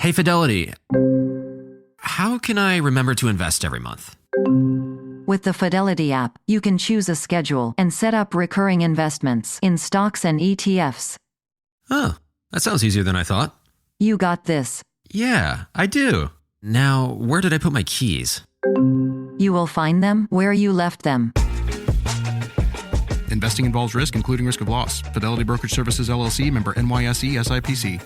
Hey, Fidelity. How can I remember to invest every month? With the Fidelity app, you can choose a schedule and set up recurring investments in stocks and ETFs. Oh, that sounds easier than I thought. You got this. Yeah, I do. Now, where did I put my keys? You will find them where you left them. Investing involves risk, including risk of loss. Fidelity Brokerage Services, LLC, member NYSE, SIPC.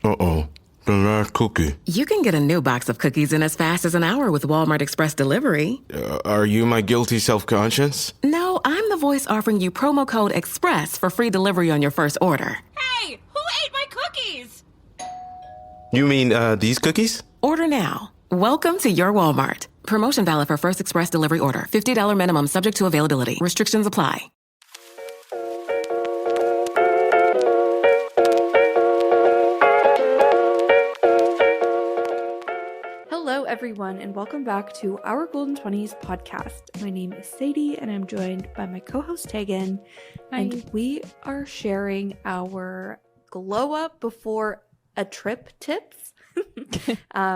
Uh-oh. The last cookie. You can get a new box of cookies in as fast as an hour with Walmart Express Delivery. Are you my guilty self-conscience? No, I'm the voice offering you promo code EXPRESS for free delivery on your first order. Hey, who ate my cookies? You mean, these cookies? Order now. Welcome to your Walmart. Promotion valid for first express delivery order. $50 minimum subject to availability. Restrictions apply. Hello, everyone, and welcome back to our Golden 20s podcast. My name is Sadie, and I'm joined by my co-host Tegan, and we are sharing our glow up before a trip tips.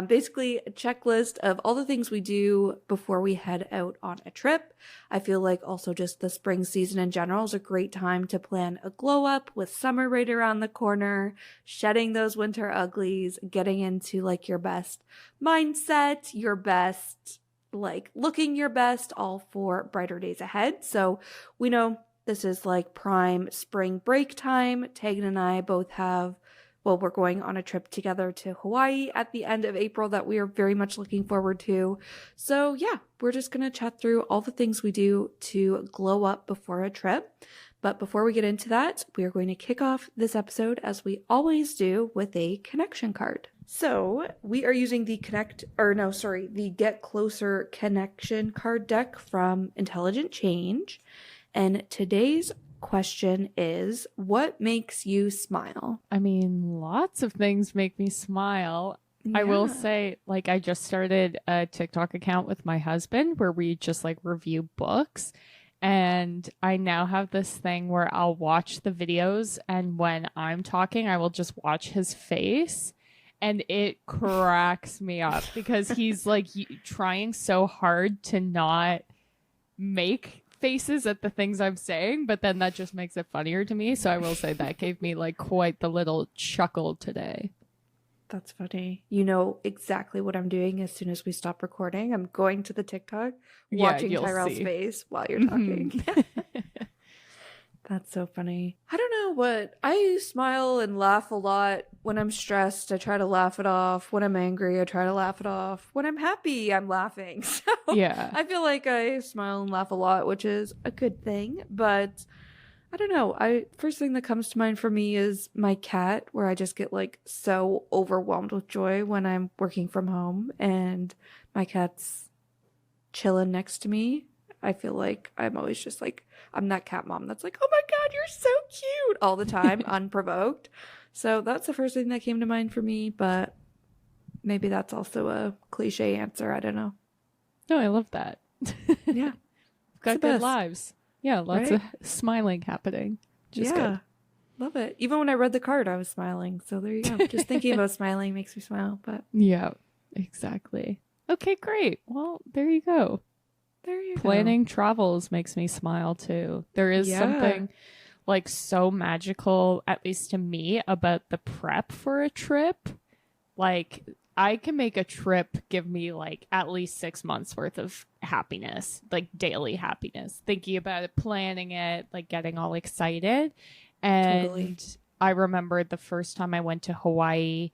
Basically, a checklist of all the things we do before we head out on a trip. I feel like also just the spring season in general is a great time to plan a glow up with summer right around the corner, shedding those winter uglies, getting into like your best mindset, your best, like looking your best, all for brighter days ahead. So we know this is like prime spring break time. Tegan and I both have we're going on a trip together to Hawaii at the end of April that we are very much looking forward to. So yeah, we're just going to chat through all the things we do to glow up before a trip. But before we get into that, we are going to kick off this episode as we always do with a connection card. So we are using the the Get Closer connection card deck from Intelligent Change. And today's question is, what makes you smile? I mean, lots of things make me smile. Yeah. I will say, like, I just started a TikTok account with my husband where we just like review books. And I now have this thing where I'll watch the videos, and when I'm talking, I will just watch his face. And it cracks me up because he's like trying so hard to not make faces at the things I'm saying, but then that just makes it funnier to me. So I will say that gave me like quite the little chuckle today. That's funny. You know exactly what I'm doing as soon as we stop recording. I'm going to the TikTok, watching Tyrell's face while you're talking. That's so funny. I don't know what. I smile and laugh a lot. When I'm stressed, I try to laugh it off. When I'm angry, I try to laugh it off. When I'm happy, I'm laughing. So yeah, I feel like I smile and laugh a lot, which is a good thing. But I don't know. First thing that comes to mind for me is my cat, where I just get like so overwhelmed with joy when I'm working from home and my cat's chilling next to me. I feel like I'm always just like, I'm that cat mom that's like, oh my God, you're so cute all the time, unprovoked. So that's the first thing that came to mind for me, but maybe that's also a cliche answer. I don't know. No, I love that. Yeah. Got good lives. Yeah, lots of smiling happening. Just good. Love it. Even when I read the card, I was smiling. So there you go. Just thinking about smiling makes me smile. But yeah, exactly. Okay, great. Well, there you go. Planning travels makes me smile too. There is something like so magical, at least to me, about the prep for a trip. Like, I can make a trip give me like at least 6 months worth of happiness, like daily happiness, thinking about it, planning it, like getting all excited. And totally. I remember the first time I went to Hawaii,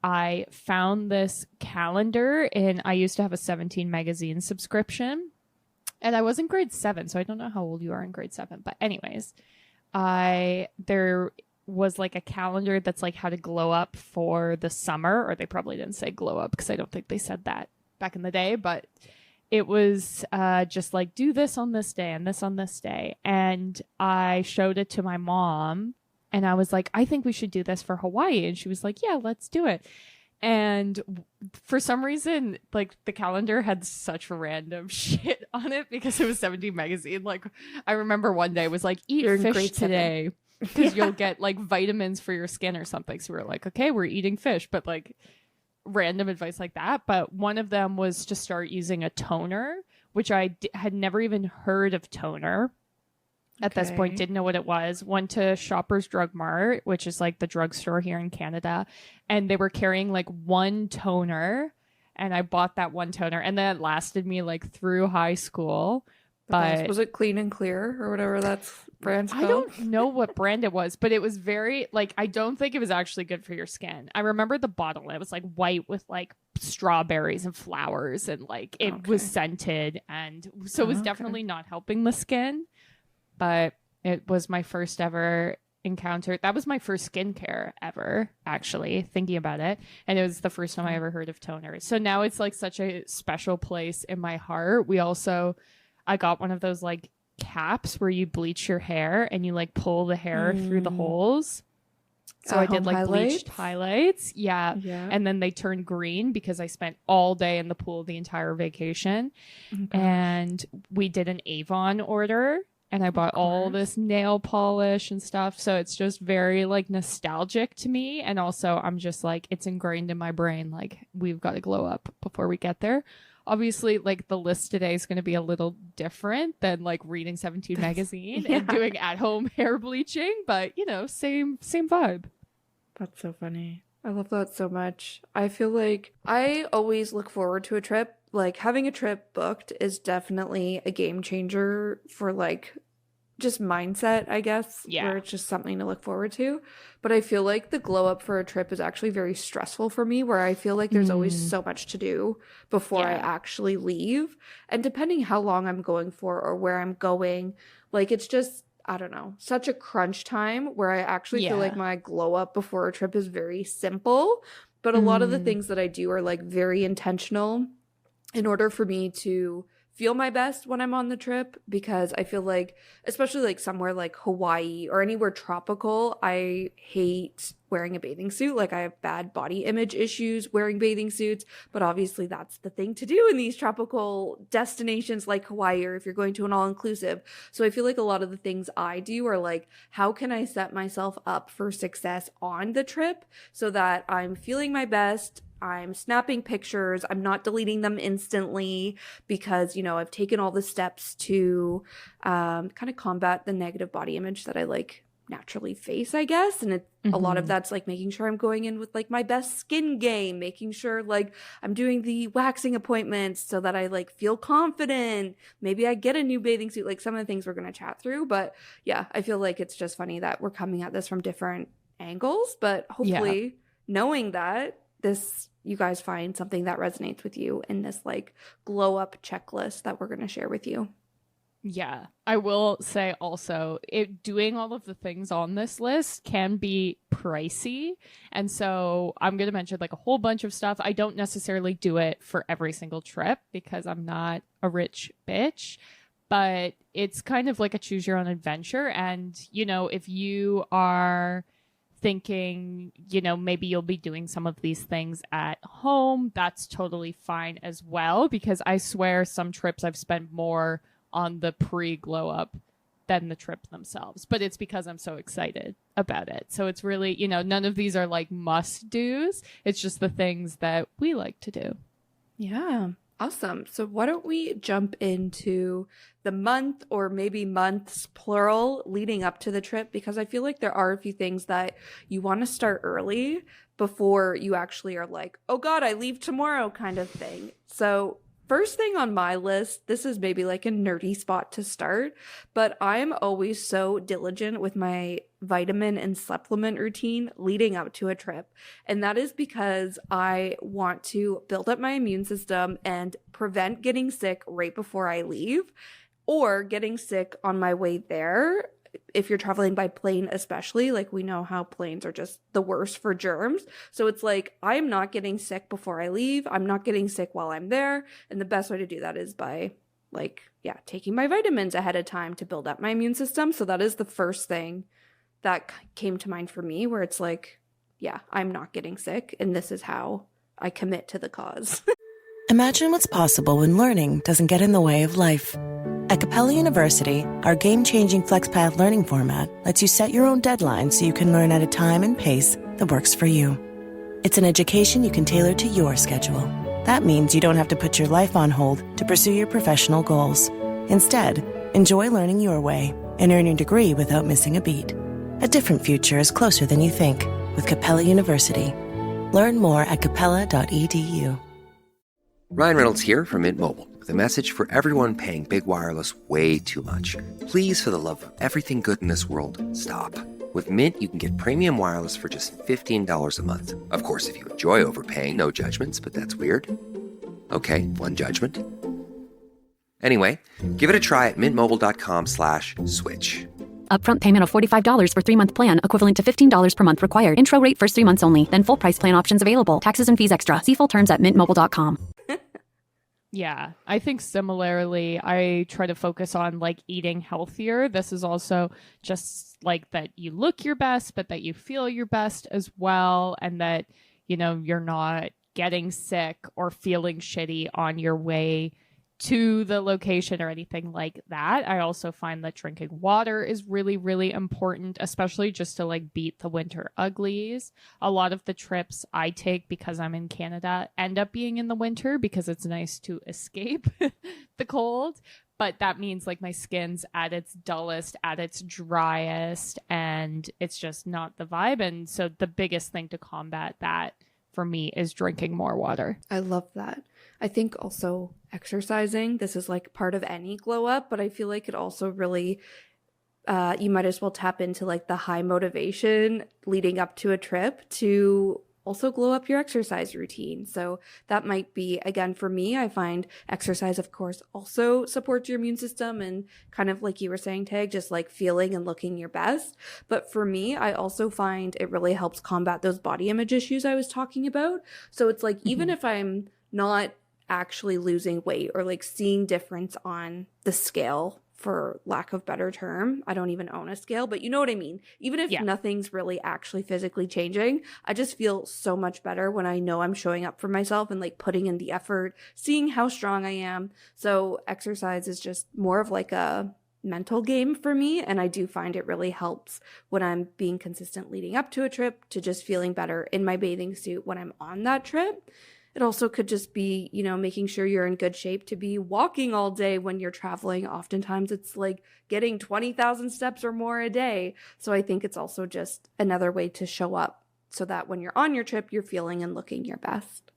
I found this calendar, and I used to have a 17 magazine subscription. And I was in grade 7, so I don't know how old you are in grade 7. But anyways, there was like a calendar that's like how to glow up for the summer. Or they probably didn't say glow up because I don't think they said that back in the day. But it was just like, do this on this day and this on this day. And I showed it to my mom. And I was like, I think we should do this for Hawaii. And she was like, yeah, let's do it. And for some reason, like the calendar had such random shit on it because it was 17 magazine. Like I remember one day was like, eat fish today because you'll get like vitamins for your skin or something. So we were like, okay, we're eating fish, but like random advice like that. But one of them was to start using a toner, which I had never even heard of toner. At this point, didn't know what it was. Went to Shoppers Drug Mart, which is like the drugstore here in Canada, and they were carrying like one toner, and I bought that one toner, and that lasted me like through high school. But was it Clean and Clear or whatever that's brand's called? I don't know what brand it was, but it was very like I don't think it was actually good for your skin. I remember the bottle; it was like white with like strawberries and flowers, and like it was scented, and so it was definitely not helping the skin. But it was my first ever encounter. That was my first skincare ever, actually, thinking about it. And it was the first time I ever heard of toner. So now it's like such a special place in my heart. I got one of those like caps where you bleach your hair and you like pull the hair through the holes. So I did like bleached highlights. Yeah. And then they turned green because I spent all day in the pool the entire vacation. And we did an Avon order. And I bought all this nail polish and stuff. So it's just very like nostalgic to me. And also I'm just like, it's ingrained in my brain. Like we've got to glow up before we get there. Obviously, like the list today is going to be a little different than like reading 17 magazine and doing at home hair bleaching. But you know, same vibe. That's so funny. I love that so much. I feel like I always look forward to a trip. Like having a trip booked is definitely a game changer for like just mindset, I guess, where it's just something to look forward to. But I feel like the glow up for a trip is actually very stressful for me, where I feel like there's always so much to do before I actually leave. And depending how long I'm going for or where I'm going, like it's just, I don't know, such a crunch time where I actually feel like my glow up before a trip is very simple. But a lot of the things that I do are like very intentional in order for me to feel my best when I'm on the trip, because I feel like, especially like somewhere like Hawaii or anywhere tropical, I hate wearing a bathing suit. Like I have bad body image issues wearing bathing suits, but obviously that's the thing to do in these tropical destinations like Hawaii, or if you're going to an all-inclusive. So I feel like a lot of the things I do are like, how can I set myself up for success on the trip so that I'm feeling my best, I'm snapping pictures, I'm not deleting them instantly because, you know, I've taken all the steps to kind of combat the negative body image that I like naturally face, I guess. And a lot of that's like making sure I'm going in with like my best skin game, making sure like I'm doing the waxing appointments so that I like feel confident. Maybe I get a new bathing suit, like some of the things we're going to chat through. But yeah, I feel like it's just funny that we're coming at this from different angles, but hopefully knowing that you guys find something that resonates with you in this like glow up checklist that we're going to share with you. Yeah, I will say also, doing all of the things on this list can be pricey. And so I'm going to mention like a whole bunch of stuff. I don't necessarily do it for every single trip because I'm not a rich bitch, but it's kind of like a choose your own adventure. And, you know, if you are thinking, you know, maybe you'll be doing some of these things at home, that's totally fine as well, because I swear some trips I've spent more on the pre-glow up than the trip themselves, but it's because I'm so excited about it. So it's really, you know, none of these are like must-dos. It's just the things that we like to do. Yeah. Awesome. So why don't we jump into the month, or maybe months plural, leading up to the trip, because I feel like there are a few things that you want to start early before you actually are like, oh God, I leave tomorrow kind of thing. So first thing on my list, this is maybe like a nerdy spot to start, but I'm always so diligent with my vitamin and supplement routine leading up to a trip. And that is because I want to build up my immune system and prevent getting sick right before I leave, or getting sick on my way there. If you're traveling by plane, especially, like we know how planes are just the worst for germs. So it's like, I'm not getting sick before I leave. I'm not getting sick while I'm there. And the best way to do that is by like, taking my vitamins ahead of time to build up my immune system. So that is the first thing that came to mind for me, where it's like, yeah, I'm not getting sick, and this is how I commit to the cause. Imagine what's possible when learning doesn't get in the way of life. At Capella University, our game-changing FlexPath learning format lets you set your own deadlines so you can learn at a time and pace that works for you. It's an education you can tailor to your schedule. That means you don't have to put your life on hold to pursue your professional goals. Instead, enjoy learning your way and earn your degree without missing a beat. A different future is closer than you think with Capella University. Learn more at capella.edu. Ryan Reynolds here from Mint Mobile with a message for everyone paying big wireless way too much. Please, for the love of everything good in this world, stop. With Mint, you can get premium wireless for just $15 a month. Of course, if you enjoy overpaying, no judgments, but that's weird. Okay, one judgment. Anyway, give it a try at mintmobile.com/switch. Upfront payment of $45 for 3-month plan, equivalent to $15 per month required. Intro rate first 3 months only, then full price plan options available. Taxes and fees extra. See full terms at mintmobile.com. Yeah, I think similarly, I try to focus on like eating healthier. This is also just like that you look your best, but that you feel your best as well. And that, you know, you're not getting sick or feeling shitty on your way to the location or anything like that. I also find that drinking water is really, really important, especially just to like beat the winter uglies. A lot of the trips I take because I'm in Canada end up being in the winter because it's nice to escape the cold. But that means like my skin's at its dullest, at its driest, and it's just not the vibe. And so the biggest thing to combat that for me is drinking more water. I love that. I think also exercising, this is like part of any glow up, but I feel like it also really, you might as well tap into like the high motivation leading up to a trip to also glow up your exercise routine. So that might be, again, for me, I find exercise, of course, also supports your immune system and kind of like you were saying, Tag, just like feeling and looking your best. But for me, I also find it really helps combat those body image issues I was talking about. So it's like, even if I'm not actually losing weight or like seeing difference on the scale, for lack of better term, I don't even own a scale, but you know what I mean. Even if nothing's really actually physically changing, I just feel so much better when I know I'm showing up for myself and like putting in the effort, seeing how strong I am. So exercise is just more of like a mental game for me, and I do find it really helps when I'm being consistent leading up to a trip to just feeling better in my bathing suit when I'm on that trip. It also could just be, you know, making sure you're in good shape to be walking all day when you're traveling. Oftentimes it's like getting 20,000 steps or more a day. So I think it's also just another way to show up so that when you're on your trip, you're feeling and looking your best.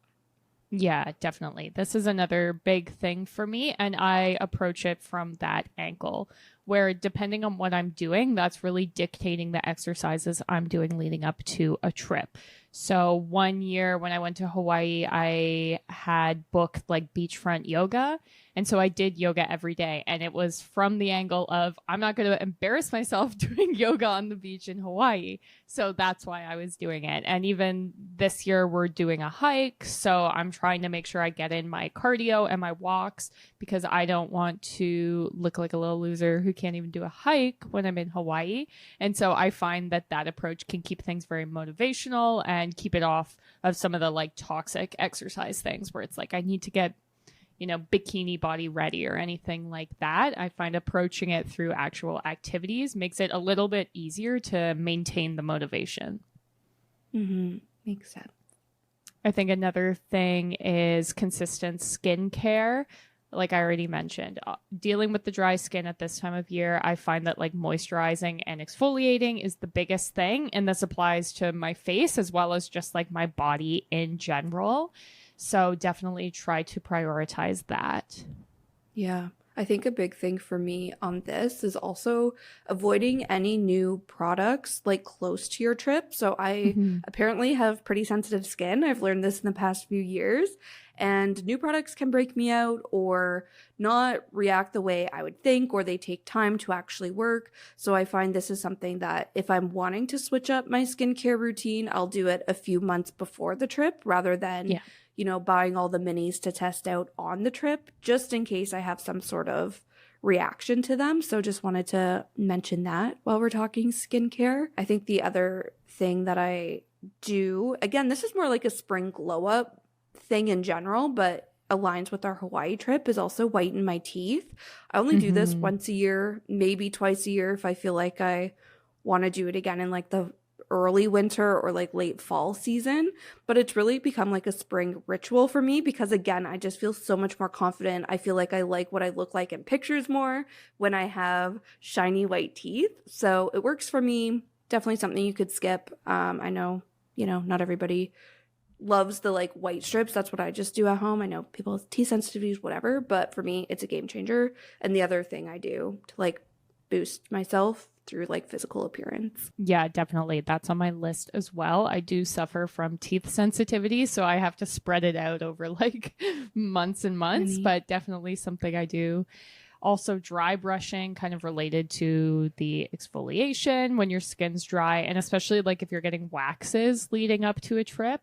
Yeah, definitely. This is another big thing for me, and I approach it from that angle where depending on what I'm doing, that's really dictating the exercises I'm doing leading up to a trip. So one year when I went to Hawaii, I had booked like beachfront yoga. And so I did yoga every day. And it was from the angle of, I'm not going to embarrass myself doing yoga on the beach in Hawaii. So that's why I was doing it. And even this year, we're doing a hike. So I'm trying to make sure I get in my cardio and my walks because I don't want to look like a little loser who can't even do a hike when I'm in Hawaii. And so I find that that approach can keep things very motivational and keep it off of some of the like toxic exercise things where it's like, I need to get, you know, bikini body ready or anything like that. I find approaching it through actual activities makes it a little bit easier to maintain the motivation. Mm-hmm. Makes sense. I think another thing is consistent skincare. Like I already mentioned, dealing with the dry skin at this time of year, I find that like moisturizing and exfoliating is the biggest thing. And this applies to my face as well as just like my body in general. So definitely try to prioritize that. Yeah. I think a big thing for me on this is also avoiding any new products like close to your trip. So I apparently have pretty sensitive skin. I've learned this in the past few years. And new products can break me out or not react the way I would think, or they take time to actually work. So I find this is something that if I'm wanting to switch up my skincare routine, I'll do it a few months before the trip rather than, you know, buying all the minis to test out on the trip, just in case I have some sort of reaction to them. So just wanted to mention that while we're talking skincare. I think the other thing that I do, again, this is more like a spring glow up thing in general, but aligns with our Hawaii trip, is also whiten my teeth. I only do this once a year, maybe twice a year if I feel like I want to do it again in like the early winter or like late fall season, but it's really become like a spring ritual for me because again, I just feel so much more confident. I feel like I like what I look like in pictures more when I have shiny white teeth. So it works for me. Definitely something you could skip. I know, not everybody loves the like white strips. That's what I just do at home. I know people have teeth sensitivities, whatever, but for me, it's a game changer. And the other thing I do to like boost myself through like physical appearance. Yeah, definitely. That's on my list as well. I do suffer from teeth sensitivity, so I have to spread it out over like months and months, but definitely something I do. Also, dry brushing, kind of related to the exfoliation when your skin's dry, and especially like if you're getting waxes leading up to a trip,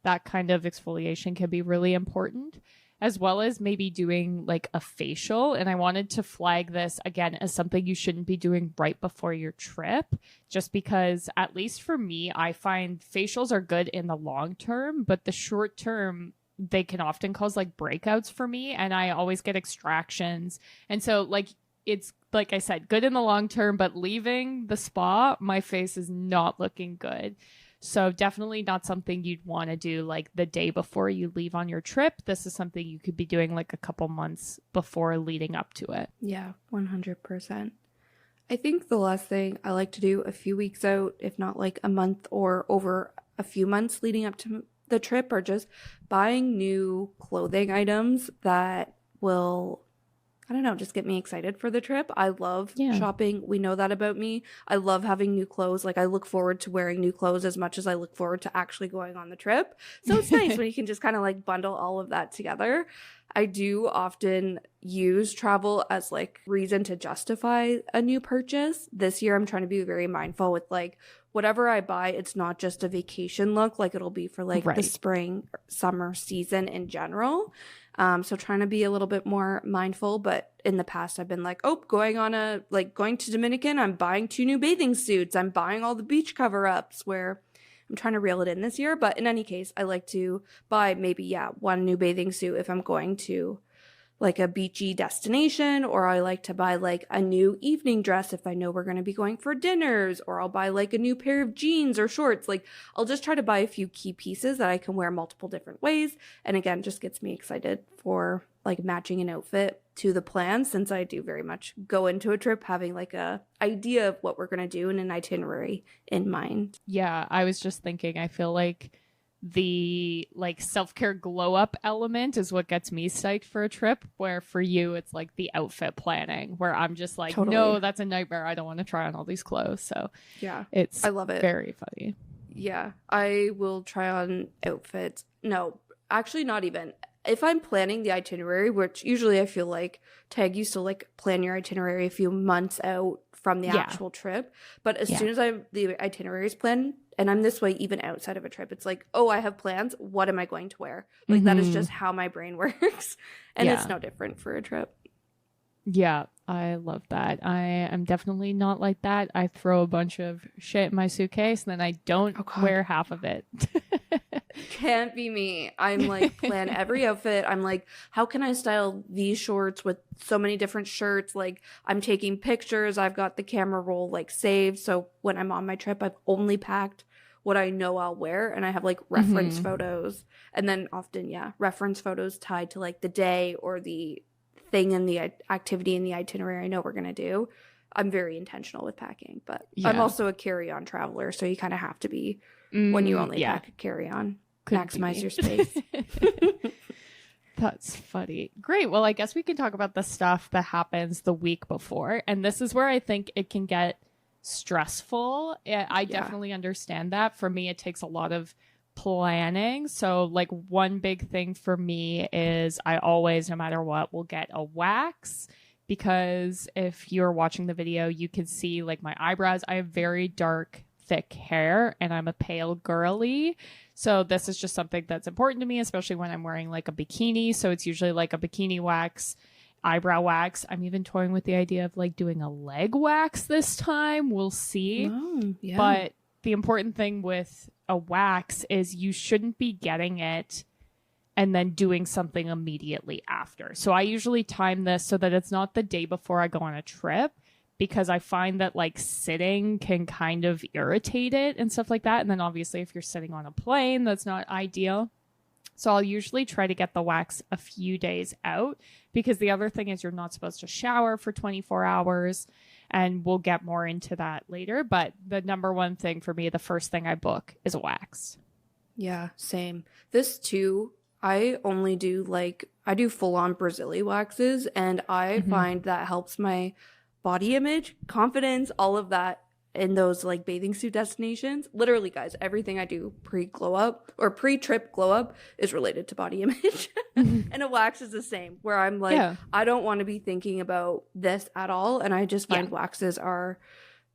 that kind of exfoliation can be really important, as well as maybe doing like a facial. And I wanted to flag this again as something you shouldn't be doing right before your trip, just because, at least for me, I find facials are good in the long term, but the short term, they can often cause like breakouts for me, and I always get extractions. And so like, it's like I said, good in the long term, but leaving the spa, my face is not looking good. So definitely not something you'd want to do like the day before you leave on your trip. This is something you could be doing like a couple months before leading up to it. Yeah, 100%. I think the last thing I like to do a few weeks out, if not like a month or over a few months leading up to the trip, are just buying new clothing items that will, I don't know, just get me excited for the trip. I love shopping. We know that about me. I love having new clothes. Like I look forward to wearing new clothes as much as I look forward to actually going on the trip. So it's nice when you can just kind of like bundle all of that together. I do often use travel as like reason to justify a new purchase. This year I'm trying to be very mindful with like whatever I buy, it's not just a vacation look, like it'll be for like the spring, summer season in general. So trying to be a little bit more mindful, but in the past I've been like, going to Dominican, I'm buying 2 new bathing suits. I'm buying all the beach cover-ups, where I'm trying to reel it in this year. But in any case, I like to buy maybe, 1 new bathing suit if I'm going to like a beachy destination, or I like to buy like a new evening dress if I know we're going to be going for dinners, or I'll buy like a new pair of jeans or shorts. Like I'll just try to buy a few key pieces that I can wear multiple different ways. And again, just gets me excited for like matching an outfit to the plan, since I do very much go into a trip having like a idea of what we're going to do and an itinerary in mind. Yeah, I was just thinking, I feel like the like self-care glow up element is what gets me psyched for a trip, where for you it's like the outfit planning, where I'm just like, no, that's a nightmare. I don't want to try on all these clothes. So yeah, I love it. Very funny. Yeah, I will try on outfits. No, actually not even. If I'm planning the itinerary, which usually I feel like Tag used to like plan your itinerary a few months out from the actual trip. But as soon as the itinerary is planned, and I'm this way even outside of a trip, it's like, I have plans. What am I going to wear? Like that is just how my brain works. And it's no different for a trip. Yeah, I love that. I am definitely not like that. I throw a bunch of shit in my suitcase and then I don't wear half of it. Can't be me. I'm like, plan every outfit. I'm like, how can I style these shorts with so many different shirts? Like, I'm taking pictures. I've got the camera roll like saved. So when I'm on my trip, I've only packed what I know I'll wear, and I have like reference photos. And then often, reference photos tied to like the day or the thing in the activity in the itinerary I know we're going to do. I'm very intentional with packing, but I'm also a carry-on traveler, so you kind of have to be when you only pack a carry-on. Maximize your space. That's funny. Great. Well, I guess we can talk about the stuff that happens the week before, and this is where I think it can get stressful. I definitely understand that. For me, it takes a lot of planning. So like one big thing for me is I always, no matter what, will get a wax, because if you're watching the video, you can see like my eyebrows. I have very dark, thick hair, and I'm a pale girly. So this is just something that's important to me, especially when I'm wearing like a bikini. So it's usually like a bikini wax, eyebrow wax. I'm even toying with the idea of like doing a leg wax this time. We'll see. But the important thing with a wax is you shouldn't be getting it and then doing something immediately after. So I usually time this so that it's not the day before I go on a trip, because I find that like sitting can kind of irritate it and stuff like that. And then obviously if you're sitting on a plane, that's not ideal. So I'll usually try to get the wax a few days out, because the other thing is you're not supposed to shower for 24 hours. And we'll get more into that later. But the number one thing for me, the first thing I book is a wax. Yeah, same. This too, I only do I do full on Brazilian waxes, and I find that helps my body image, confidence, all of that in those like bathing suit destinations. Literally, guys, everything I do pre-glow up or pre-trip glow up is related to body image. And a wax is the same, where I'm like, I don't want to be thinking about this at all. And I just find waxes are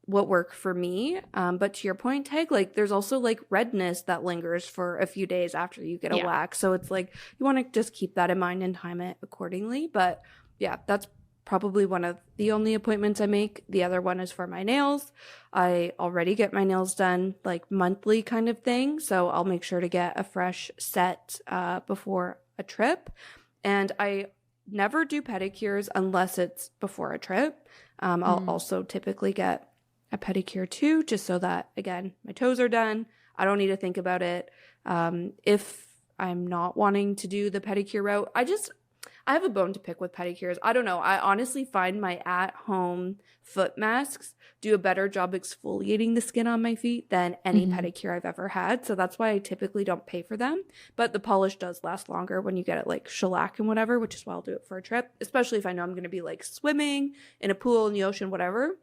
what work for me. But to your point, Tag, like there's also like redness that lingers for a few days after you get a wax. So it's like you want to just keep that in mind and time it accordingly. But yeah, that's probably one of the only appointments I make. The other one is for my nails. I already get my nails done like monthly kind of thing. So I'll make sure to get a fresh set before a trip. And I never do pedicures unless it's before a trip. I'll also typically get a pedicure too, just so that, again, my toes are done. I don't need to think about it. If I'm not wanting to do the pedicure route, I have a bone to pick with pedicures. I don't know. I honestly find my at-home foot masks do a better job exfoliating the skin on my feet than any pedicure I've ever had. So that's why I typically don't pay for them. But the polish does last longer when you get it like shellac and whatever, which is why I'll do it for a trip, especially if I know I'm going to be like swimming in a pool in the ocean, whatever.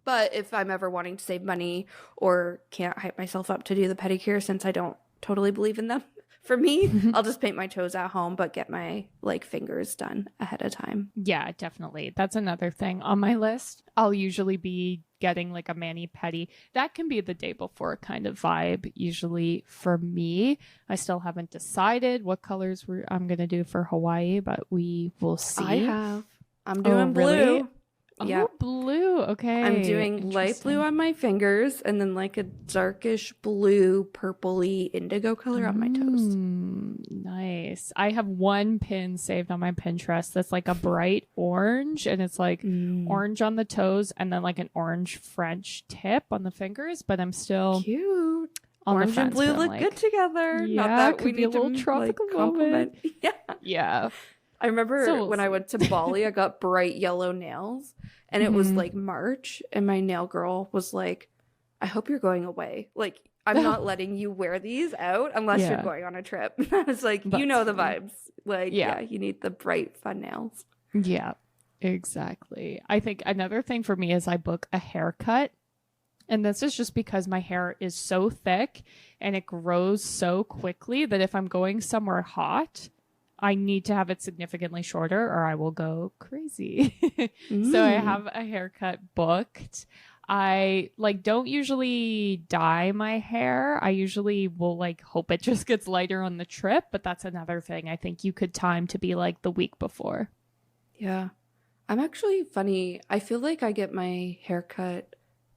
But if I'm ever wanting to save money or can't hype myself up to do the pedicure, since I don't totally believe in them, for me, I'll just paint my toes at home, but get my like fingers done ahead of time. Yeah, definitely. That's another thing on my list. I'll usually be getting like a mani-pedi. That can be the day before kind of vibe, usually for me. I still haven't decided what colors I'm going to do for Hawaii, but we will see. I'm doing blue. Really? Yeah. Oh, blue. Okay. I'm doing light blue on my fingers and then like a darkish blue, purpley indigo color on my toes. Nice. I have one pin saved on my Pinterest that's like a bright orange, and it's like orange on the toes and then like an orange French tip on the fingers, but I'm still cute. On orange the fence, and blue but I'm look like, good together. Yeah, Not that could we be a need little to tropical like, compliment. moment. Yeah. I remember when I went to Bali, I got bright yellow nails, and it was like March, and my nail girl was like, I hope you're going away. Like, I'm not letting you wear these out unless you're going on a trip. I was like, That's you know the funny. vibes. Like, yeah, you need the bright, fun nails. Yeah, exactly. I think another thing for me is I book a haircut. And this is just because my hair is so thick and it grows so quickly that if I'm going somewhere hot, I need to have it significantly shorter or I will go crazy. So I have a haircut booked. I don't usually dye my hair. I usually will hope it just gets lighter on the trip, but that's another thing I think you could time to be like the week before. Yeah. I'm actually funny. I feel like I get my haircut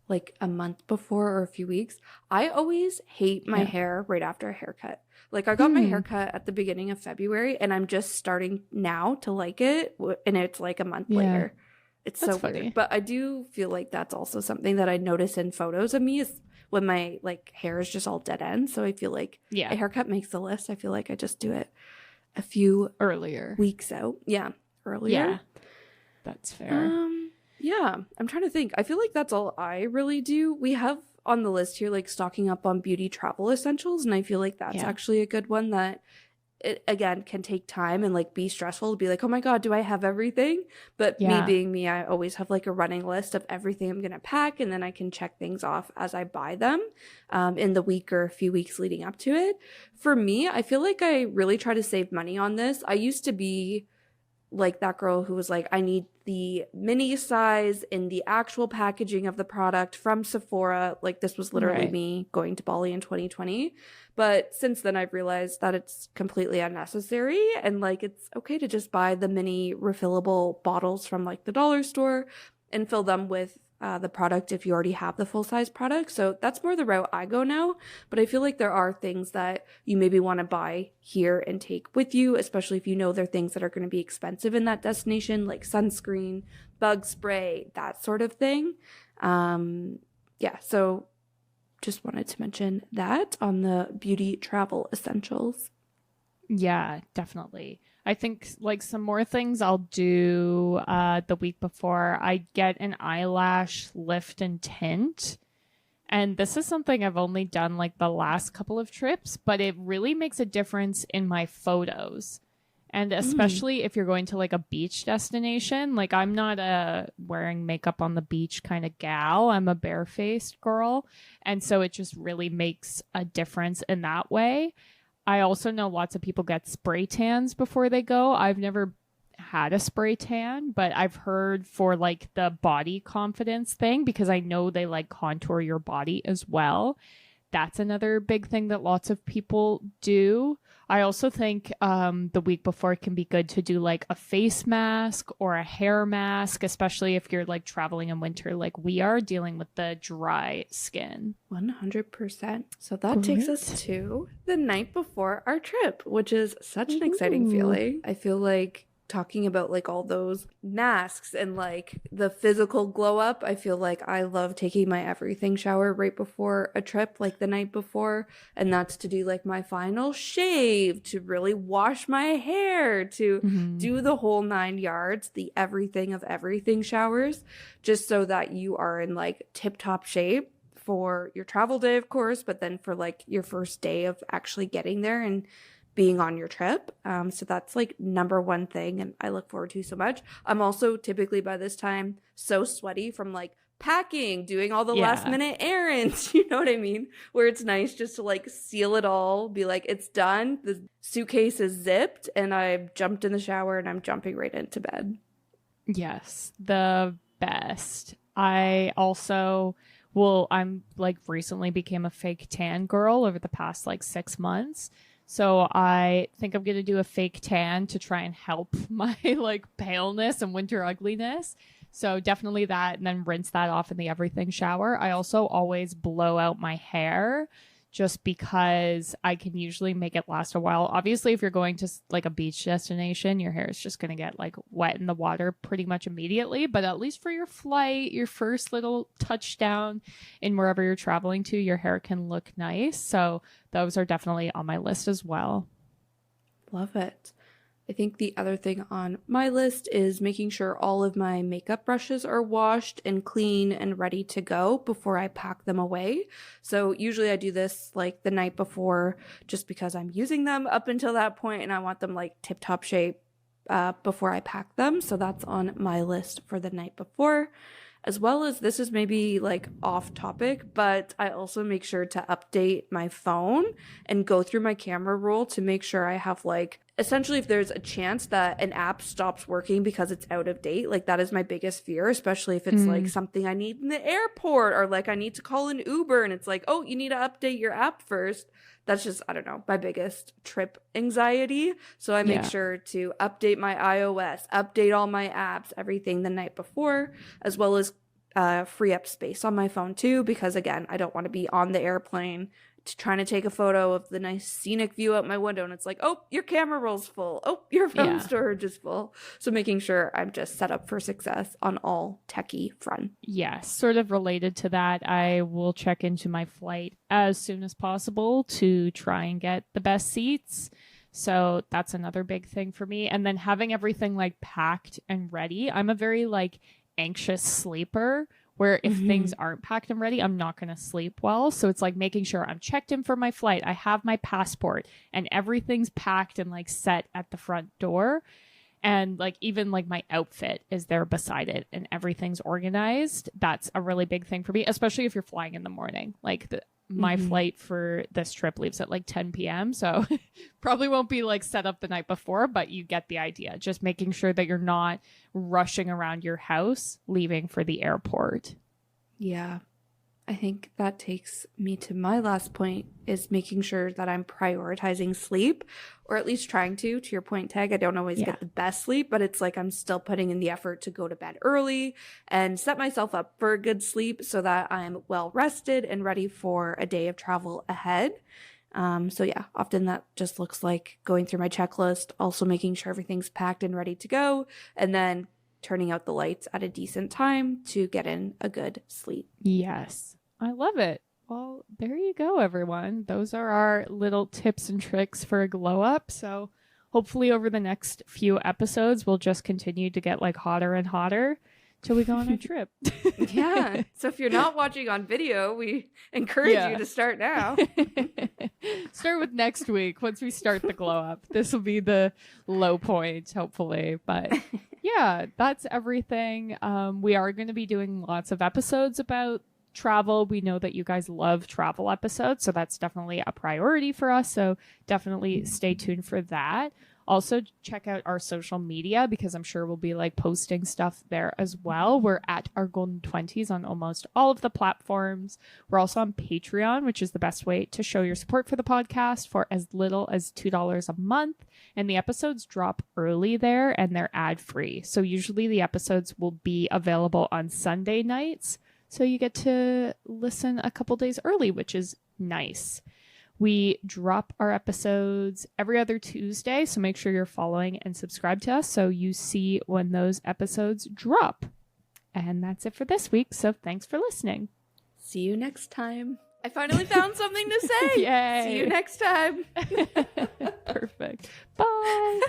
like a month before or a few weeks. I always hate my hair right after a haircut. Like I got my haircut at the beginning of February and I'm just starting now to like it. And it's like a month later. It's That's so funny. weird. But I do feel like that's also something that I notice in photos of me is when my hair is just all dead end. So I feel like a haircut makes the list. I feel like I just do it a few earlier weeks out. Yeah. Earlier. Yeah. That's fair. Yeah, I'm trying to think. I feel like that's all I really do. We have on the list here, stocking up on beauty travel essentials. And I feel like that's actually a good one that, it, again, can take time and be stressful to be like, oh my God, do I have everything? But me being me, I always have a running list of everything I'm going to pack. And then I can check things off as I buy them in the week or a few weeks leading up to it. For me, I feel like I really try to save money on this. I used to be like that girl who was like, I need the mini size in the actual packaging of the product from Sephora. This was literally me going to Bali in 2020. But since then I've realized that it's completely unnecessary and it's okay to just buy the mini refillable bottles from the dollar store and fill them with the product if you already have the full-size product. So that's more the route I go now. But I feel like there are things that you maybe want to buy here and take with you, especially if you know they're things that are going to be expensive in that destination, like sunscreen, bug spray, that sort of thing. So just wanted to mention that on the beauty travel essentials. Yeah, definitely. I think like some more things I'll do the week before. I get an eyelash lift and tint. And this is something I've only done like the last couple of trips, but it really makes a difference in my photos. And especially if you're going to like a beach destination, like I'm not a wearing makeup on the beach kind of gal. I'm a barefaced girl. And so it just really makes a difference in that way. I also know lots of people get spray tans before they go. I've never had a spray tan, but I've heard for like the body confidence thing, because I know they like contour your body as well. That's another big thing that lots of people do. I also think the week before it can be good to do like a face mask or a hair mask, especially if you're like traveling in winter like we are, dealing with the dry skin. 100%. So that takes us to the night before our trip, which is such an exciting feeling. I feel like talking about like all those masks and like the physical glow up, I feel like I love taking my everything shower right before a trip, like the night before, and that's to do like my final shave, to really wash my hair, to do the whole 9 yards, the everything of everything showers, just so that you are in like tip-top shape for your travel day, of course, but then for like your first day of actually getting there and being on your trip. So that's like number one thing, and I look forward to so much. I'm also typically by this time so sweaty from like packing, doing all the last minute errands, you know what I mean? Where it's nice just to like seal it all, be like, it's done. The suitcase is zipped and I've jumped in the shower and I'm jumping right into bed. Yes, the best. I also I'm like recently became a fake tan girl over the past like 6 months. So I think I'm going to do a fake tan to try and help my like paleness and winter ugliness. So definitely that, and then rinse that off in the everything shower. I also always blow out my hair just because I can usually make it last a while. Obviously, if you're going to like a beach destination, your hair is just going to get like wet in the water pretty much immediately. But at least for your flight, your first little touchdown in wherever you're traveling to, your hair can look nice. So those are definitely on my list as well. Love it. I think the other thing on my list is making sure all of my makeup brushes are washed and clean and ready to go before I pack them away. So usually I do this like the night before just because I'm using them up until that point and I want them like tip-top shape before I pack them. So that's on my list for the night before. As well as, this is maybe like off topic, but I also make sure to update my phone and go through my camera roll to make sure I have like, essentially if there's a chance that an app stops working because it's out of date, like that is my biggest fear, especially if it's like something I need in the airport or like I need to call an Uber and it's like, oh, you need to update your app first. That's just, I don't know, my biggest trip anxiety. So I make sure to update my iOS, update all my apps, everything the night before, as well as free up space on my phone too, because again, I don't want to be on the airplane trying to take a photo of the nice scenic view out my window and it's like, oh, your camera roll's full. Oh, your phone storage is full. So making sure I'm just set up for success on all techie front. Yes, sort of related to that, I will check into my flight as soon as possible to try and get the best seats. So that's another big thing for me. And then having everything like packed and ready. I'm a very like anxious sleeper, where if things aren't packed and ready, I'm not going to sleep well. So it's like making sure I'm checked in for my flight. I have my passport and everything's packed and like set at the front door. And like even like my outfit is there beside it and everything's organized. That's a really big thing for me, especially if you're flying in the morning. Like my flight for this trip leaves at like 10 p.m. So probably won't be like set up the night before, but you get the idea. Just making sure that you're not rushing around your house, leaving for the airport. Yeah. I think that takes me to my last point, is making sure that I'm prioritizing sleep, or at least trying to your point, Tag. I don't always get the best sleep, but it's like I'm still putting in the effort to go to bed early and set myself up for a good sleep so that I'm well rested and ready for a day of travel ahead. So yeah, often that just looks like going through my checklist, also making sure everything's packed and ready to go, and then turning out the lights at a decent time to get in a good sleep. Yes, I love it. Well, there you go, everyone. Those are our little tips and tricks for a glow up. So hopefully over the next few episodes, we'll just continue to get like hotter and hotter till we go on a trip. Yeah. So if you're not watching on video, we encourage you to start now. Start with next week once we start the glow up. This will be the low point, hopefully. But yeah, that's everything. We are going to be doing lots of episodes about travel. We know that you guys love travel episodes, so that's definitely a priority for us. So definitely stay tuned for that. Also, check out our social media because I'm sure we'll be like posting stuff there as well. We're at our Golden 20s on almost all of the platforms. We're also on Patreon, which is the best way to show your support for the podcast for as little as $2 a month. And the episodes drop early there and they're ad free. So usually the episodes will be available on Sunday nights. So you get to listen a couple days early, which is nice. We drop our episodes every other Tuesday, so make sure you're following and subscribe to us so you see when those episodes drop. And that's it for this week, so thanks for listening. See you next time. I finally found something to say. Yay. See you next time. Perfect. Bye.